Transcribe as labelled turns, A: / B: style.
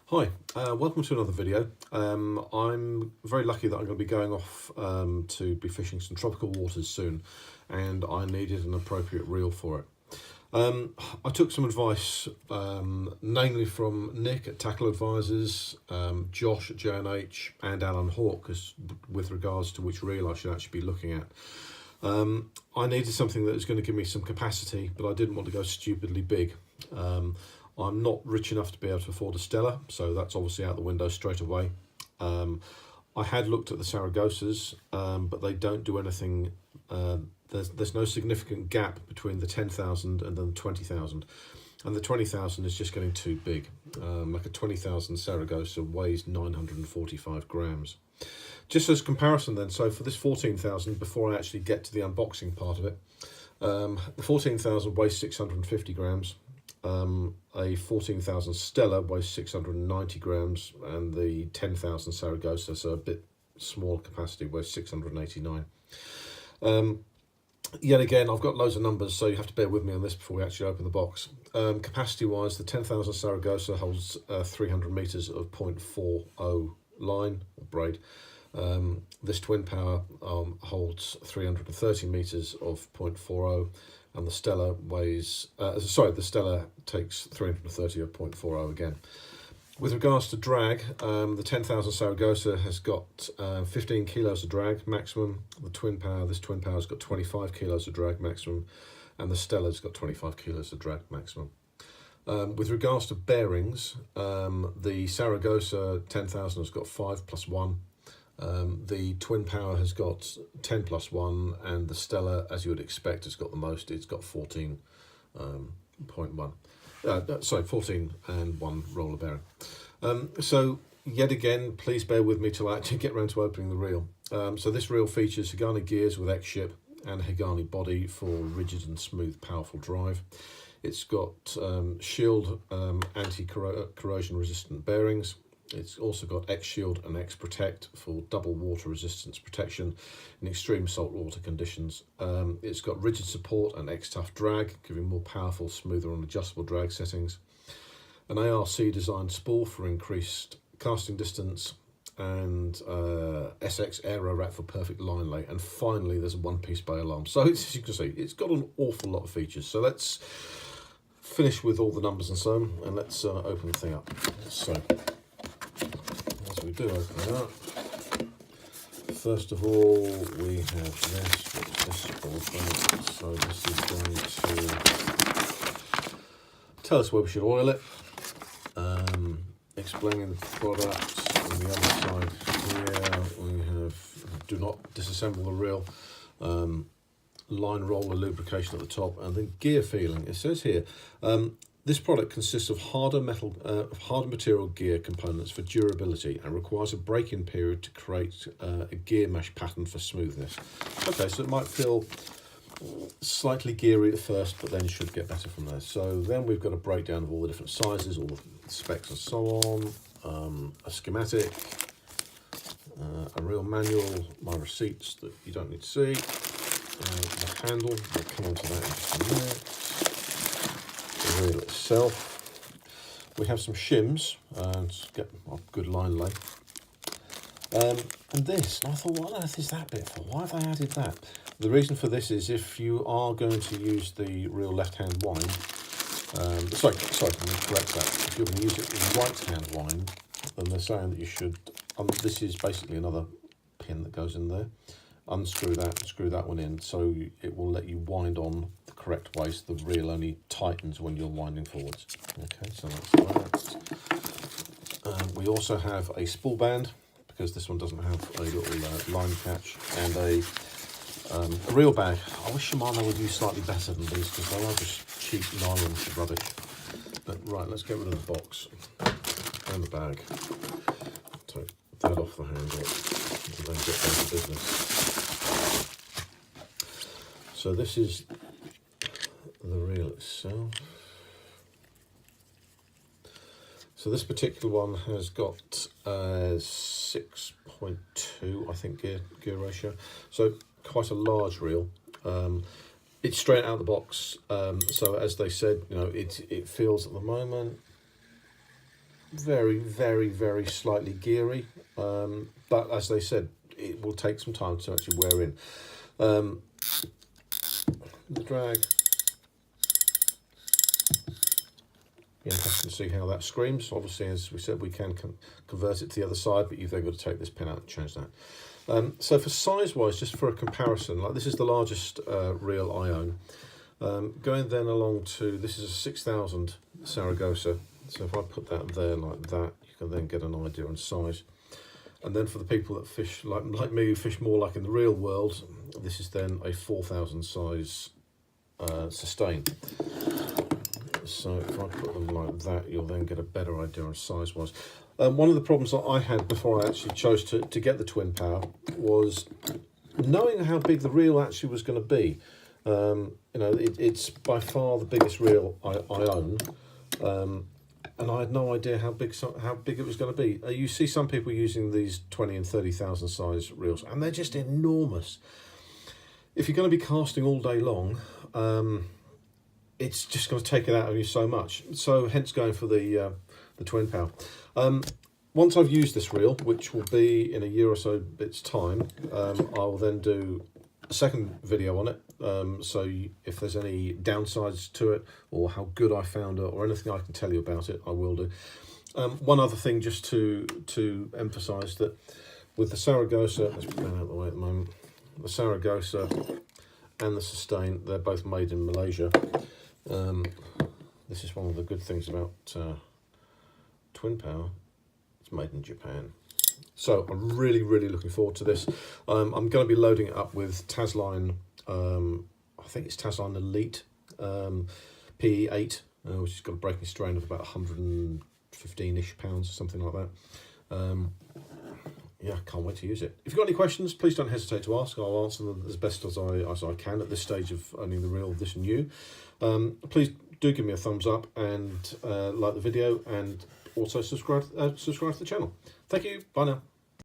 A: Hi, welcome to another video. I'm very lucky that I'm going to be going off to be fishing some tropical waters soon, and I needed an appropriate reel for it. I took some advice, namely from Nick at Tackle Advisors, Josh at J&H, and Alan Hawke, with regards to which reel I should actually be looking at. I needed something that was going to give me some capacity, but I didn't want to go stupidly big. I'm not rich enough to be able to afford a Stella, so that's obviously out the window straight away. I had looked at the Saragossas, but they don't do anything. There's no significant gap between the 10,000 and then the 20,000, and the 20,000 is just getting too big. Like a 20,000 Saragossa weighs 945 grams. Just as comparison then, so for this 14,000, before I actually get to the unboxing part of it, the 14,000 weighs 650 grams. A 14,000 Stella weighs 690 grams, and the 10,000 Saragossa, so a bit smaller capacity, weighs 689. Yet again, I've got loads of numbers, so you have to bear with me on this before we actually open the box. Capacity wise, the 10,000 Saragossa holds 300 meters of 0.40 line or braid. This Twinpower holds 330 meters of 0.40, and the Stella weighs, the Stella takes 330 of 0.40 again. With regards to drag, the 10,000 Saragossa has got 15 kilos of drag maximum. The this Twinpower's got 25 kilos of drag maximum, and the Stella's got 25 kilos of drag maximum. With regards to bearings, the Saragossa 10,000 has got 5 plus 1. The Twinpower has got 10 plus 1, and the Stella, as you would expect, has got the most. It's got 14.1. 14 and 1 roller bearing. So yet again, please bear with me till I actually get around to opening the reel. So this reel features Hagane gears with X-Ship and Hagane body for rigid and smooth, powerful drive. It's got X-Sheild anti-corrosion-resistant bearings. It's also got X-Sheild and X-Protect for double water resistance protection in extreme saltwater conditions. It's got rigid support and X-Tough drag, giving more powerful, smoother and adjustable drag settings. An ARC designed spool for increased casting distance, and SX aero wrap for perfect line lay. And finally, there's a one-piece bail arm. So as you can see, it's got an awful lot of features. So let's finish with all the numbers and so on, and let's open the thing up. So as we do open it up, first of all, we have this. What's this all about? So this is going to tell us where we should oil it, explaining the product. On the other side here, we have do not disassemble the reel, line roller lubrication at the top, and then gear feeling. It says here, this product consists of harder material gear components for durability and requires a break-in period to create a gear mesh pattern for smoothness. Okay, so it might feel slightly geary at first, but then should get better from there. So then we've got a breakdown of all the different sizes, all the specs and so on, a schematic, a real manual, my receipts that you don't need to see, the handle, we'll come on to that in just a minute. The reel itself, we have some shims to get a good line lay, and this, and I thought, what on earth is that bit for? Why have they added that? The reason for this is if you are going to use the real left-hand wind, sorry, let me correct that. If you're going to use it with right-hand wind, then they're saying that you should, this is basically another pin that goes in there, unscrew that, screw that one in, so it will let you wind on the correct way, so the reel only tightens when you're winding forwards. Okay, so that's that. We also have a spool band, because this one doesn't have a little line catch, and a reel bag. I wish Shimano would use slightly better than these, because they are just cheap nylon rubbish. But right, let's get rid of the box and the bag. Take that off the handle and then get down to business. So this is the reel itself. So this particular one has got 6.2, I think, gear ratio. So quite a large reel. It's straight out of the box. So as they said, you know, it feels at the moment very, very, very slightly geary, but as they said, it will take some time to actually wear in. The drag, interesting to see how that screams. Obviously, as we said, we can convert it to the other side, but you've then got to take this pin out and change that. So for size-wise, just for a comparison, like this is the largest reel I own. Going then along to, this is a 6000 Saragossa. So if I put that there like that, you can then get an idea on size. And then for the people that fish like me, who fish more like in the real world, this is then a 4000 size sustain. So if I put them like that, you'll then get a better idea on size-wise. One of the problems that I had before I actually chose to get the Twinpower was knowing how big the reel actually was going to be. You know, it's by far the biggest reel I own, and I had no idea how big it was going to be. You see some people using these 20 and 30,000 size reels, and they're just enormous. If you're going to be casting all day long, it's just going to take it out of you so much. So hence going for the Twinpower. Once I've used this reel, which will be in a year or so bits time, I'll then do a second video on it. So if there's any downsides to it, or how good I found it, or anything I can tell you about it, I will do. One other thing just to emphasise, that with the Saragossa, let's put that out of the way at the moment, the Saragossa and the Sustain, they're both made in Malaysia. This is one of the good things about Twinpower. It's made in Japan. So I'm really, really looking forward to this. I'm going to be loading it up with Tasline, I think it's Tasline Elite PE8, which has got a breaking strain of about 115-ish pounds, something like that. Yeah, can't wait to use it. If you've got any questions, please don't hesitate to ask. I'll answer them as best as I can at this stage of owning the reel this new. Please do give me a thumbs up and like the video, and also subscribe to the channel. Thank you. Bye now.